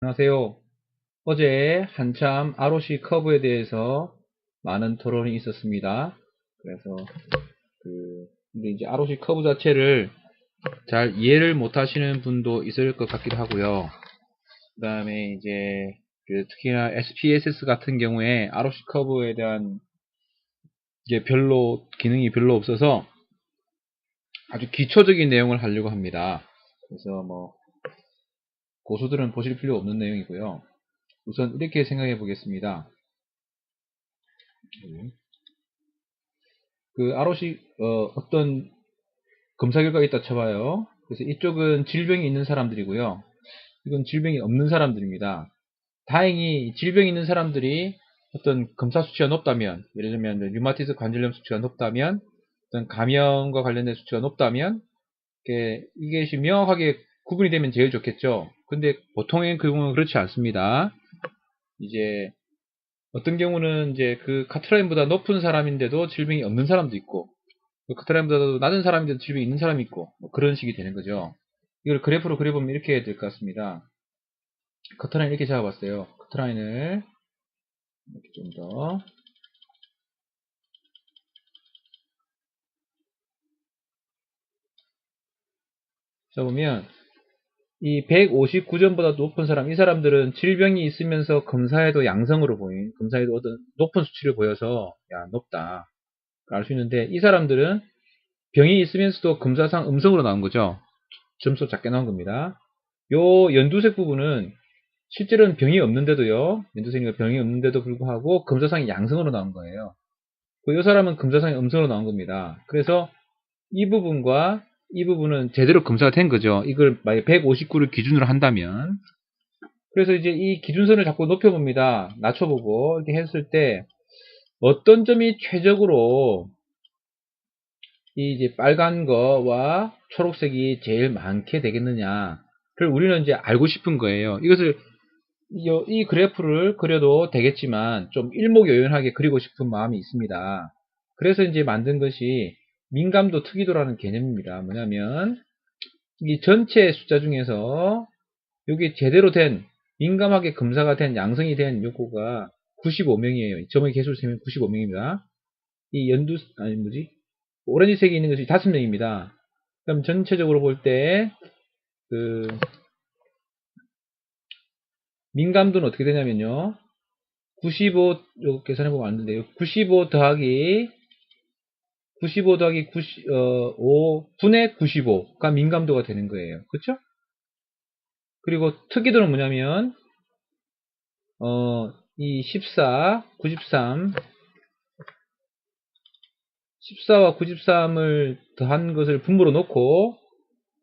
안녕하세요. 어제 한참 ROC 커브에 대해서 많은 토론이 있었습니다. 그래서 근데 이제 ROC 커브 자체를 잘 이해를 못 하시는 분도 있을 것 같기도 하고요. 그 다음에 이제 특히나 SPSS 같은 경우에 ROC 커브에 대한 이제 기능이 별로 없어서 아주 기초적인 내용을 하려고 합니다. 그래서 뭐 고수들은 보실 필요 없는 내용이고요. 우선 이렇게 생각해 보겠습니다. ROC 어떤 검사 결과가 있다 쳐봐요. 그래서 이쪽은 질병이 있는 사람들이고요. 이건 질병이 없는 사람들입니다. 다행히 질병이 있는 사람들이 어떤 검사 수치가 높다면, 예를 들면 류마티스 관절염 수치가 높다면, 어떤 감염과 관련된 수치가 높다면, 이게 명확하게 구분이 되면 제일 좋겠죠. 근데 보통의 경우는 그렇지 않습니다. 이제 어떤 경우는 이제 그 카트라인보다 높은 사람인데도 질병이 없는 사람도 있고, 카트라인보다도 낮은 사람인데도 질병이 있는 사람이 있고, 뭐 그런 식이 되는 거죠. 이걸 그래프로 그려보면 이렇게 될 것 같습니다. 커트라인 이렇게 잡아봤어요. 커트라인을 이렇게 좀 더 잡으면 이 159점보다 높은 사람, 이 사람들은 질병이 있으면서 검사에도 양성으로 보인, 검사에도 어떤 높은 수치를 보여서 야 높다 알 수 있는데, 이 사람들은 병이 있으면서도 검사상 음성으로 나온 거죠. 점수 작게 나온 겁니다. 요 연두색 부분은 실제로는 병이 없는데도요, 연두색이가 병이 없는데도 불구하고 검사상이 양성으로 나온 거예요. 이 사람은 검사상이 음성으로 나온 겁니다. 그래서 이 부분과 이 부분은 제대로 검사가 된 거죠. 이걸 만약 159를 기준으로 한다면. 그래서 이제 이 기준선을 자꾸 높여봅니다. 낮춰보고 이렇게 했을 때 어떤 점이 최적으로 이 이제 빨간 거와 초록색이 제일 많게 되겠느냐를 우리는 이제 알고 싶은 거예요. 이것을 이 그래프를 그려도 되겠지만 좀 일목요연하게 그리고 싶은 마음이 있습니다. 그래서 이제 만든 것이 민감도 특이도라는 개념입니다. 뭐냐면 이 전체 숫자 중에서 여기 제대로 된 민감하게 검사가 된 양성이 된 요거가 95명이에요. 저번에 개수를 세면 95명입니다. 이 아니 뭐지? 오렌지색이 있는 것이 5명입니다. 그럼 전체적으로 볼 때 그 민감도는 어떻게 되냐면요. 95, 요 계산해보면 안 되는데요. 95 더하기 5분의 95가 민감도가 되는 거예요. 그쵸? 그리고 특이도는 뭐냐면, 이 14, 93, 14와 93을 더한 것을 분모로 놓고,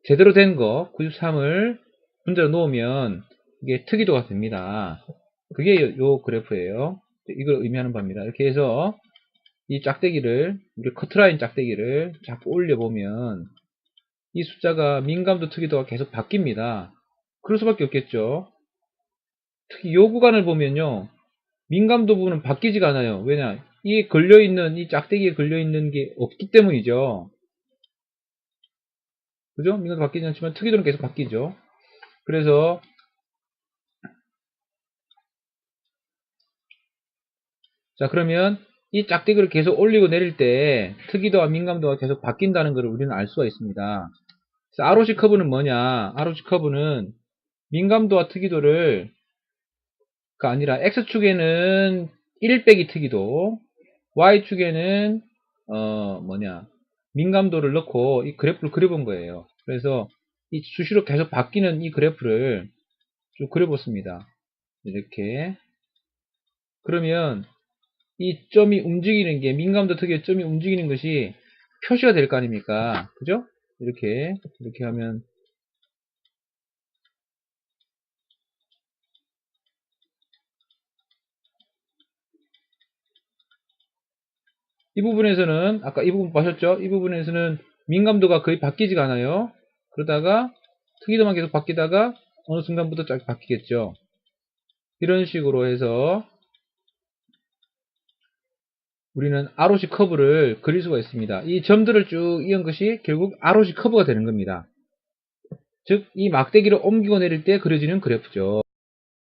제대로 된 거, 93을 분자로 놓으면, 이게 특이도가 됩니다. 그게 요 그래프예요. 이걸 의미하는 바입니다. 이렇게 해서, 이 짝대기를, 우리 커트라인 짝대기를 자꾸 올려보면, 이 숫자가 민감도 특이도가 계속 바뀝니다. 그럴 수밖에 없겠죠. 특히 이 구간을 보면요. 민감도 부분은 바뀌지가 않아요. 왜냐? 이 걸려있는, 이 짝대기에 걸려있는 게 없기 때문이죠. 그죠? 민감도 바뀌지 않지만 특이도는 계속 바뀌죠. 그래서, 자, 그러면 이 짝대기를 계속 올리고 내릴 때 특이도와 민감도가 계속 바뀐다는 것을 우리는 알 수가 있습니다. 그래서 ROC 커브는 뭐냐? ROC 커브는 민감도와 특이도를 가 아니라 X축에는 1 빼기 특이도, Y축에는 민감도를 넣고 이 그래프를 그려본 거예요. 그래서 이 수시로 계속 바뀌는 이 그래프를 쭉 그려봤습니다. 이렇게. 그러면 이 점이 움직이는 게, 민감도 특유의 점이 움직이는 것이 표시가 될 거 아닙니까? 그죠? 이렇게 하면 이 부분에서는 아까 이 부분 보셨죠? 이 부분에서는 민감도가 거의 바뀌지가 않아요. 그러다가 특이도만 계속 바뀌다가 어느 순간부터 쫙 바뀌겠죠. 이런 식으로 해서 우리는 ROC 커브를 그릴 수가 있습니다. 이 점들을 쭉 이은 것이 결국 ROC 커브가 되는 겁니다. 즉, 이 막대기를 옮기고 내릴 때 그려지는 그래프죠.